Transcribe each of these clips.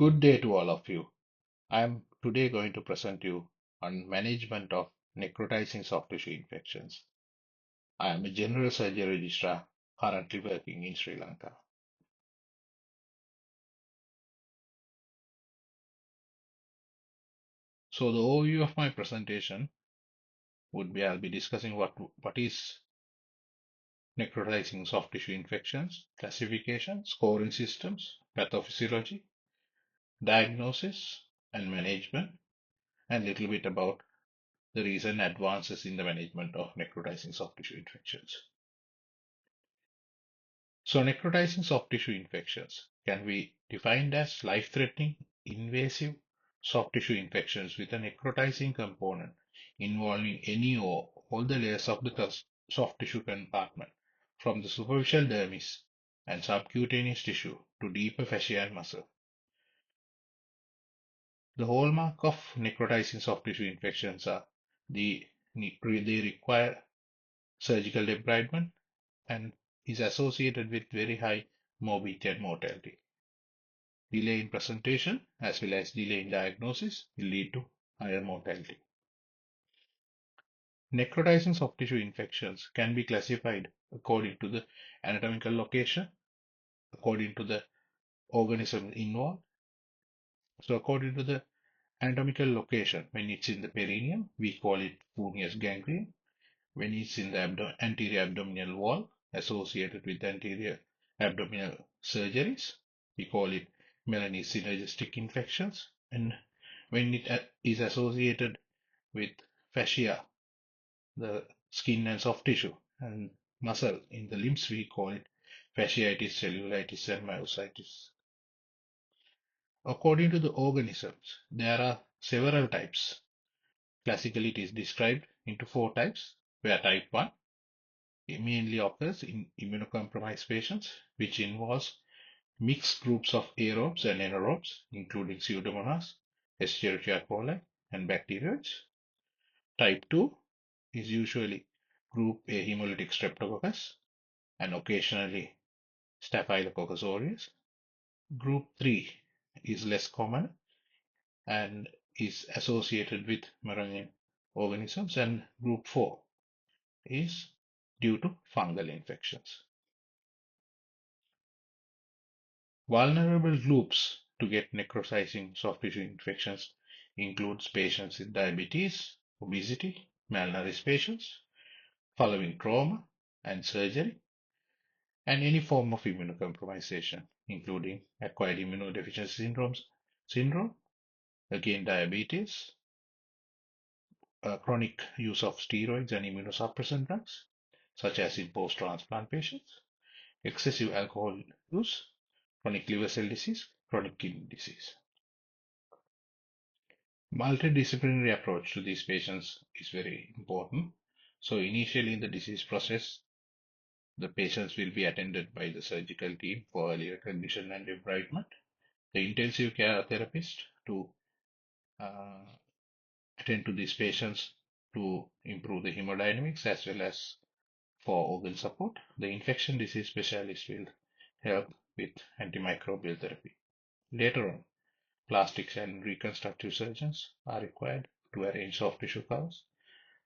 Good day to all of you. I am today going to present you on management of necrotizing soft tissue infections. I am a general surgery registrar currently working in Sri Lanka. So the overview of my presentation would be I'll be discussing what is necrotizing soft tissue infections, classification, scoring systems, pathophysiology, diagnosis and management, and a little bit about the recent advances in the management of necrotizing soft tissue infections. So necrotizing soft tissue infections can be defined as life-threatening, invasive soft tissue infections with a necrotizing component involving any or all the layers of the soft tissue compartment, from the superficial dermis and subcutaneous tissue to deeper fascia and muscle. The hallmark of necrotizing soft tissue infections are they require surgical debridement and is associated with very high morbidity and mortality. Delay in presentation as well as delay in diagnosis will lead to higher mortality. Necrotizing soft tissue infections can be classified according to the anatomical location, according to the organism involved. So according to the anatomical location, when it's in the perineum, we call it Fournier's gangrene. When it's in the anterior abdominal wall associated with anterior abdominal surgeries, we call it Melanese synergistic infections. And when it is associated with fascia, the skin and soft tissue, and muscle in the limbs, we call it fasciitis, cellulitis, and myositis. According to the organisms, there are several types. Classically, it is described into four types, where type 1 mainly occurs in immunocompromised patients, which involves mixed groups of aerobes and anaerobes, including Pseudomonas, Escherichia coli, and bacterioids. Type 2 is usually group A hemolytic streptococcus and occasionally Staphylococcus aureus. Group 3 is less common and is associated with marine organisms, and group 4 is due to fungal infections. Vulnerable groups to get necrotizing soft tissue infections includes patients with diabetes, obesity, malnourished patients, following trauma and surgery, and any form of immunocompromisation, including acquired immunodeficiency syndrome, again diabetes, chronic use of steroids and immunosuppressant drugs, such as in post-transplant patients, excessive alcohol use, chronic liver cell disease, chronic kidney disease. Multidisciplinary approach to these patients is very important. So initially in the disease process, the patients will be attended by the surgical team for early recognition and debridement. The intensive care therapist to uh, attend to these patients to improve the hemodynamics as well as for organ support. The infection disease specialist will help with antimicrobial therapy. Later on, plastics and reconstructive surgeons are required to arrange soft tissue covers,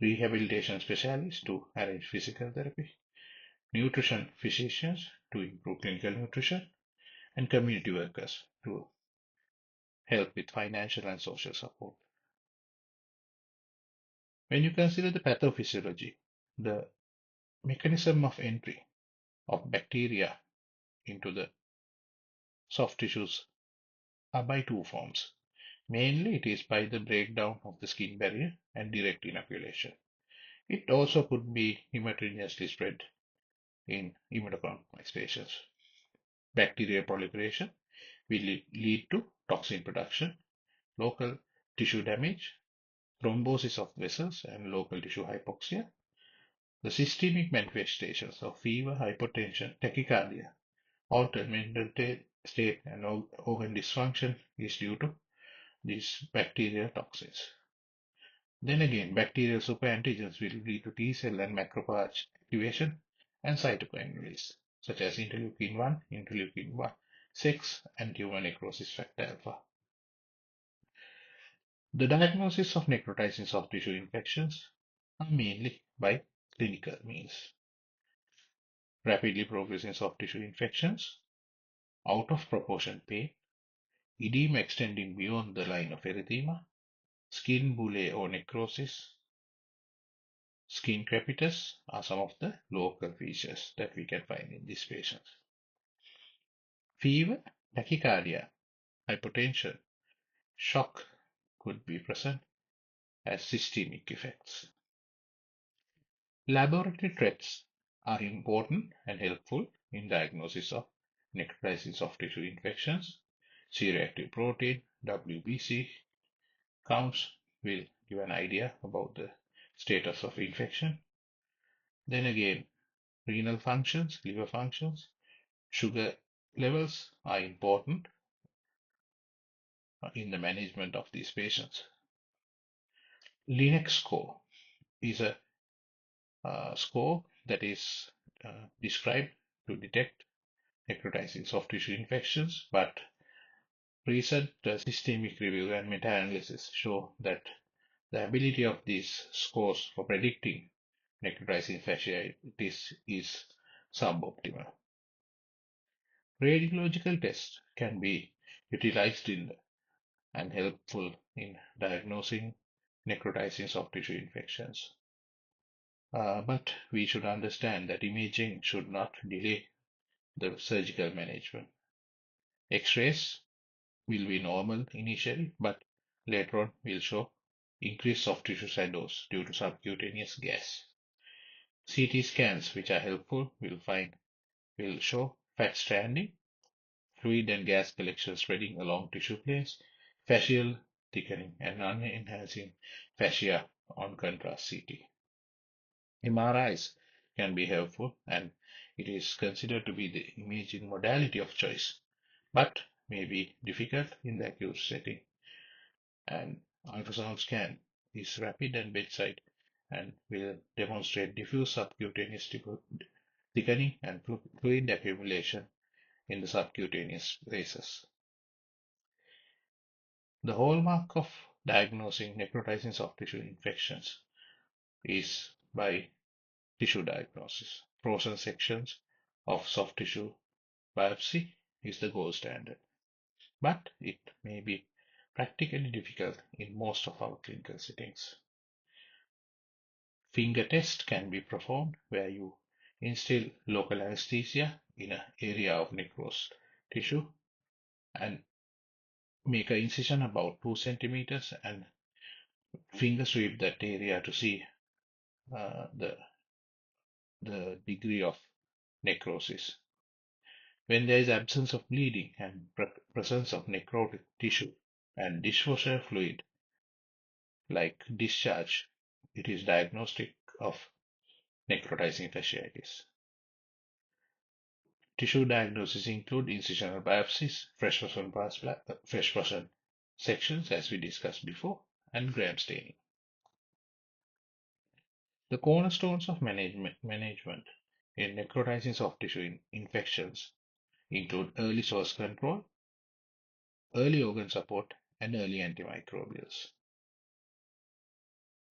rehabilitation specialists to arrange physical therapy, nutrition physicians to improve clinical nutrition, and community workers to help with financial and social support. When you consider the pathophysiology, the mechanism of entry of bacteria into the soft tissues are by two forms. Mainly, it is by the breakdown of the skin barrier and direct inoculation. It also could be hematogenously spread in immunocompromised patients. Bacterial proliferation will lead to toxin production, local tissue damage, thrombosis of vessels, and local tissue hypoxia. The systemic manifestations of fever, hypotension, tachycardia, altered mental state, and organ dysfunction is due to these bacterial toxins. Then again, bacterial superantigens will lead to T cell and macrophage activation and cytokine release, such as interleukin 1, interleukin 1, sex, and tumor necrosis factor alpha. The diagnosis of necrotizing soft tissue infections are mainly by clinical means. Rapidly progressing soft tissue infections, out of proportion pain, edema extending beyond the line of erythema, skin bullae or necrosis, skin crepitus are some of the local features that we can find in these patients. Fever, tachycardia, hypotension, shock could be present as systemic effects. Laboratory tests are important and helpful in diagnosis of necrotizing soft tissue infections. C-reactive protein, WBC counts will give an idea about the status of infection. Then again, renal functions, liver functions, sugar levels are important in the management of these patients. Linex score is a score that is described to detect necrotizing soft tissue infections, but recent systemic review and meta-analysis show that the ability of these scores for predicting necrotizing fasciitis is suboptimal. Radiological tests can be utilized in and helpful in diagnosing necrotizing soft tissue infections. But we should understand that imaging should not delay the surgical management. X-rays will be normal initially, but later on will show increased soft tissue shadows due to subcutaneous gas. CT scans, which are helpful, will show fat stranding, fluid and gas collection spreading along tissue planes, fascial thickening, and non-enhancing fascia on contrast CT. MRIs can be helpful, and it is considered to be the imaging modality of choice, but may be difficult in the acute setting. And ultrasound scan is rapid and bedside and will demonstrate diffuse subcutaneous thickening and fluid accumulation in the subcutaneous places. The hallmark of diagnosing necrotizing soft tissue infections is by tissue diagnosis. Frozen sections of soft tissue biopsy is the gold standard, but it may be practically difficult in most of our clinical settings. Finger test can be performed where you instill local anesthesia in an area of necrosed tissue and make an incision about 2 centimeters and finger sweep that area to see the degree of necrosis. When there is absence of bleeding and presence of necrotic tissue and dishwasher fluid like discharge, it is diagnostic of necrotizing fasciitis. Tissue diagnosis include incisional biopsies, fresh frozen sections as we discussed before, and gram staining. The cornerstones of management in necrotizing soft tissue infections include early source control, early organ support, and early antimicrobials.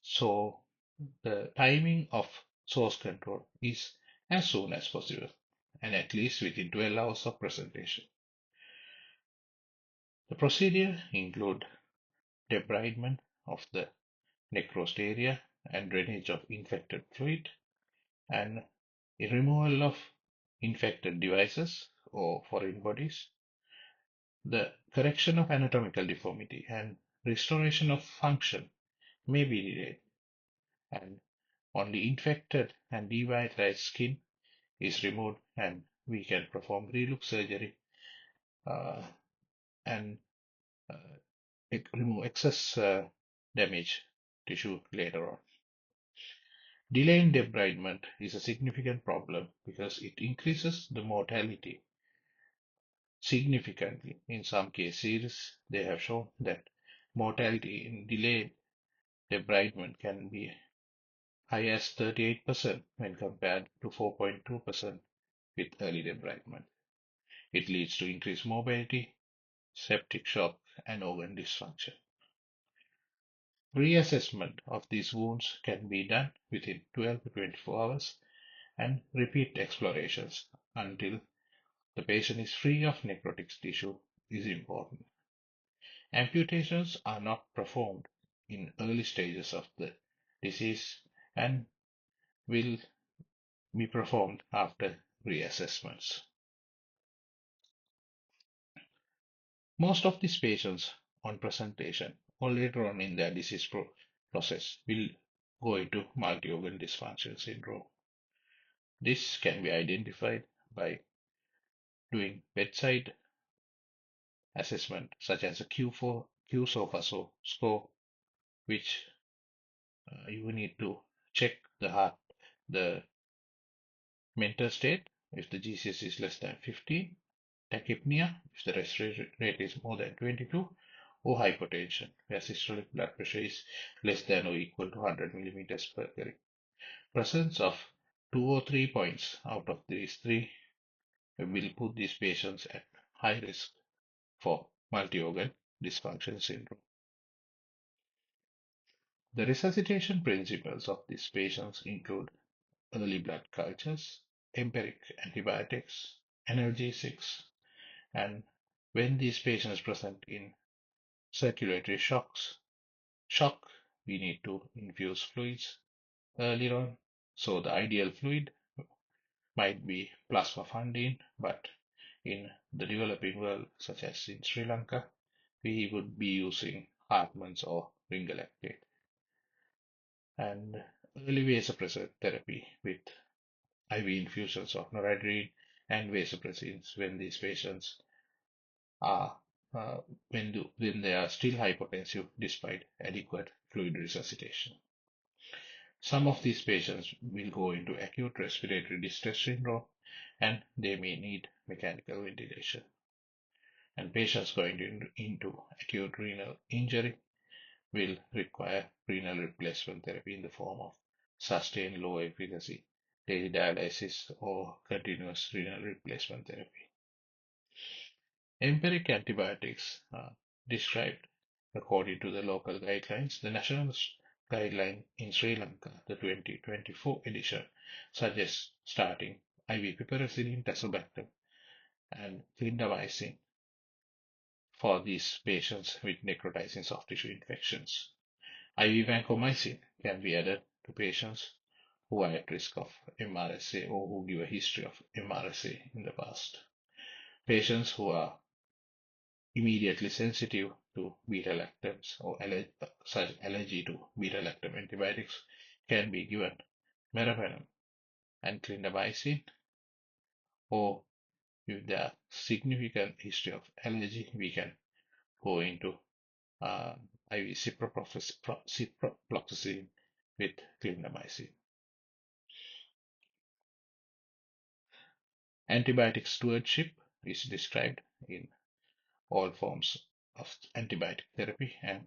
So the timing of source control is as soon as possible and at least within 12 hours of presentation. The procedure include debridement of the necrosed area and drainage of infected fluid and removal of infected devices or foreign bodies, the correction of anatomical deformity and restoration of function may be delayed, and only infected and devitalized skin is removed, and we can perform relook surgery and remove excess damage tissue later on. Delay in debridement is a significant problem because it increases the mortality significantly. In some cases, they have shown that mortality in delayed debridement can be high as 38% when compared to 4.2% with early debridement. It leads to increased mobility, septic shock, and organ dysfunction. Reassessment of these wounds can be done within 12 to 24 hours and repeat explorations until the patient is free of necrotic tissue is important. Amputations are not performed in early stages of the disease and will be performed after reassessments. Most of these patients on presentation or later on in their disease process will go into multi-organ dysfunction syndrome. This can be identified by doing bedside assessment such as a Q4, Q-SOFA score, which you need to check the heart, the mental state, if the GCS is less than 50, tachypnea, if the respiratory rate is more than 22, or hypotension, where systolic blood pressure is less than or equal to 100 millimeters per mercury. Presence of 2 or 3 points out of these three will put these patients at high risk for multi-organ dysfunction syndrome. The resuscitation principles of these patients include early blood cultures, empiric antibiotics, analgesics, and when these patients present in circulatory shock, we need to infuse fluids earlier on. So the ideal fluid might be plasmaphendine, but in the developing world, such as in Sri Lanka, we would be using Hartmann's or ringalactate. And early vasopressor therapy with IV infusions of noradrenaline and vasopressins when these patients are when they are still hypotensive despite adequate fluid resuscitation. Some of these patients will go into acute respiratory distress syndrome and they may need mechanical ventilation. And patients going into acute renal injury will require renal replacement therapy in the form of sustained low efficacy daily dialysis or continuous renal replacement therapy. Empiric antibiotics are described according to the local guidelines. The national guideline in Sri Lanka, the 2024 edition, suggests starting IV piperacillin, tazobactam, and clindamycin for these patients with necrotizing soft tissue infections. IV vancomycin can be added to patients who are at risk of MRSA or who give a history of MRSA in the past. Patients who are immediately sensitive to beta-lactams or such allergy to beta-lactam antibiotics can be given meropenem and clindamycin, or if there are significant history of allergy, we can go into IV ciprofloxacin with clindamycin. Antibiotic stewardship is described in all forms of antibiotic therapy and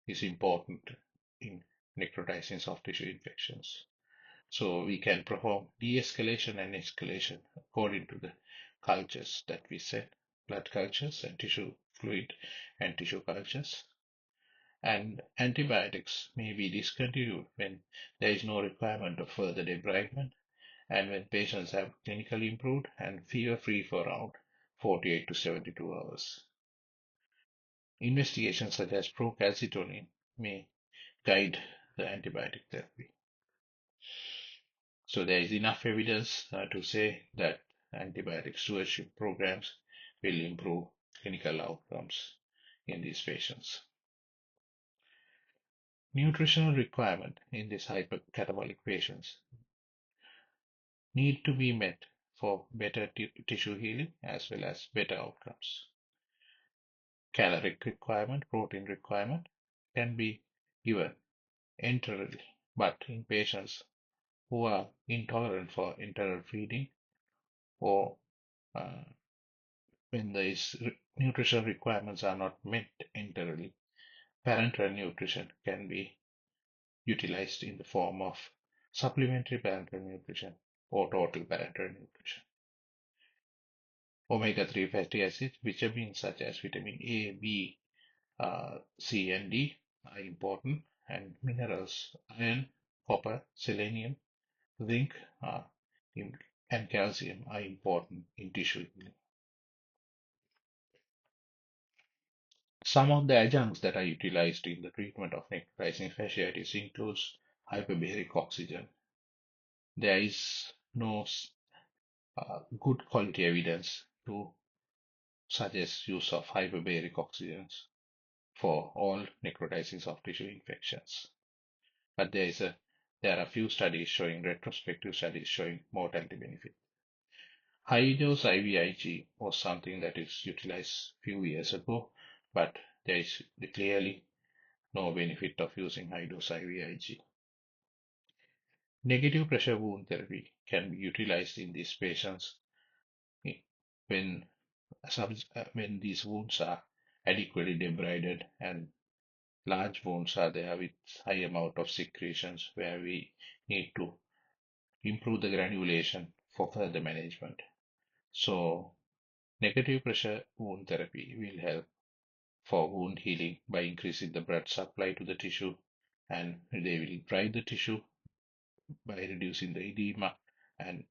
is important in necrotizing soft tissue infections. So we can perform de-escalation and escalation according to the cultures that we set, blood cultures and tissue fluid and tissue cultures. And antibiotics may be discontinued when there is no requirement of further debridement and when patients have clinically improved and fever-free for around 48 to 72 hours. Investigations such as procalcitonin may guide the antibiotic therapy. So there is enough evidence to say that antibiotic stewardship programs will improve clinical outcomes in these patients. Nutritional requirement in these hypercatabolic patients need to be met for better tissue healing as well as better outcomes. Caloric requirement, protein requirement can be given enterally, but in patients who are intolerant for enteral feeding or uh, when these nutrition requirements are not met enterally, parenteral nutrition can be utilized in the form of supplementary parenteral nutrition or total parenteral nutrition. Omega-3 fatty acids, vitamins such as vitamin A, B, C, and D are important, and minerals, iron, copper, selenium, zinc, uh, and calcium are important in tissue healing. Some of the adjuncts that are utilized in the treatment of necrotizing fasciitis includes hyperbaric oxygen. There is no good quality evidence to suggest use of hyperbaric oxygens for all necrotizing soft tissue infections. But there are few studies showing retrospective studies showing mortality benefit. High dose IVIG was something that is utilized few years ago, but there is clearly no benefit of using high dose IVIG. Negative pressure wound therapy can be utilized in these patients when when these wounds are adequately debrided and large wounds are there with high amount of secretions where we need to improve the granulation for further management. So negative pressure wound therapy will help for wound healing by increasing the blood supply to the tissue, and they will drive the tissue by reducing the edema and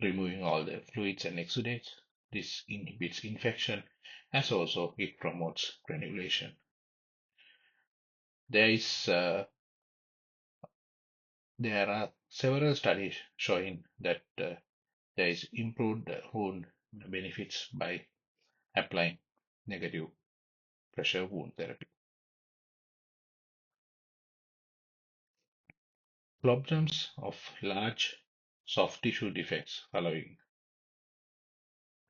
removing all the fluids and exudates. This inhibits infection as also it promotes granulation. There is there are several studies showing that there is improved wound benefits by applying negative pressure wound therapy. Problems of large soft tissue defects following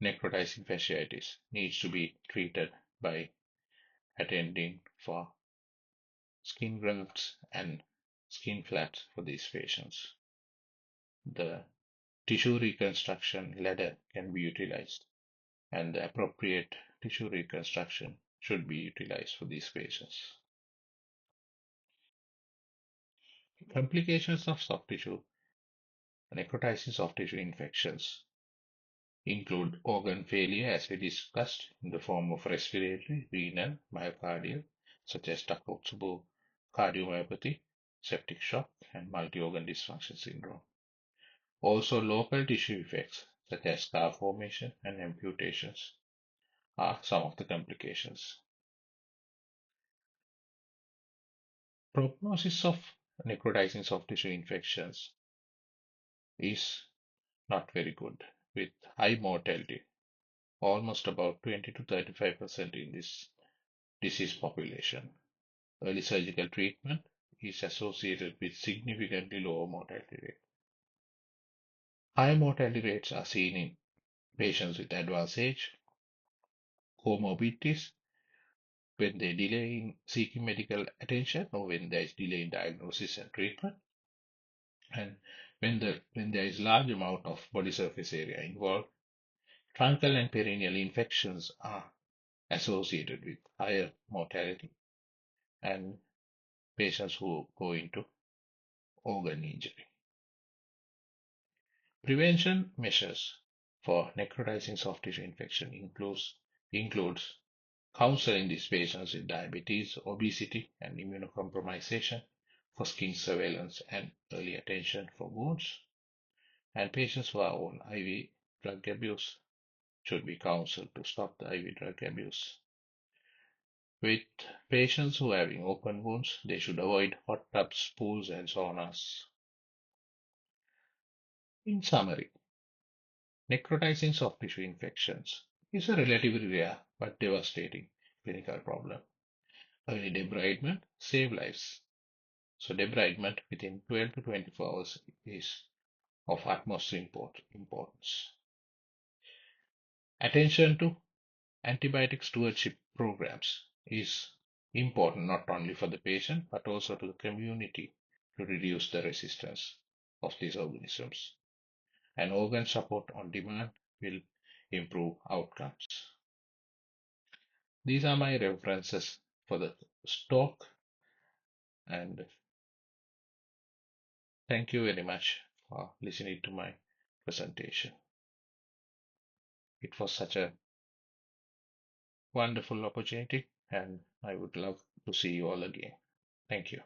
necrotizing fasciitis needs to be treated by attending for skin grafts and skin flaps for these patients. The tissue reconstruction ladder can be utilized, and the appropriate tissue reconstruction should be utilized for these patients. Complications of soft tissue, necrotizing soft tissue infections include organ failure, as we discussed, in the form of respiratory, renal, myocardial, such as Takotsubo cardiomyopathy, septic shock, and multi-organ dysfunction syndrome. Also, local tissue effects, such as scar formation and amputations, are some of the complications. Prognosis of necrotizing soft tissue infections is not very good, with high mortality, almost about 20 to 35% in this disease population. Early surgical treatment is associated with significantly lower mortality rate. High mortality rates are seen in patients with advanced age, comorbidities, when they delay in seeking medical attention or when there is delay in diagnosis and treatment, and when there is large amount of body surface area involved. Truncal and perineal infections are associated with higher mortality, and patients who go into organ injury. Prevention measures for necrotizing soft tissue infection includes counseling these patients with diabetes, obesity, and immunocompromisation for skin surveillance and early attention for wounds. And patients who are on IV drug abuse should be counseled to stop the IV drug abuse. With patients who are having open wounds, they should avoid hot tubs, pools, and saunas. In summary, necrotizing soft tissue infections is a relatively rare but devastating clinical problem. Early debridement saves lives. So debridement within 12 to 24 hours is of utmost importance. Attention to antibiotic stewardship programs is important not only for the patient but also to the community to reduce the resistance of these organisms. And organ support on demand will improve outcomes. These are my references for the talk, and thank you very much for listening to my presentation. It was such a wonderful opportunity, and I would love to see you all again. Thank you.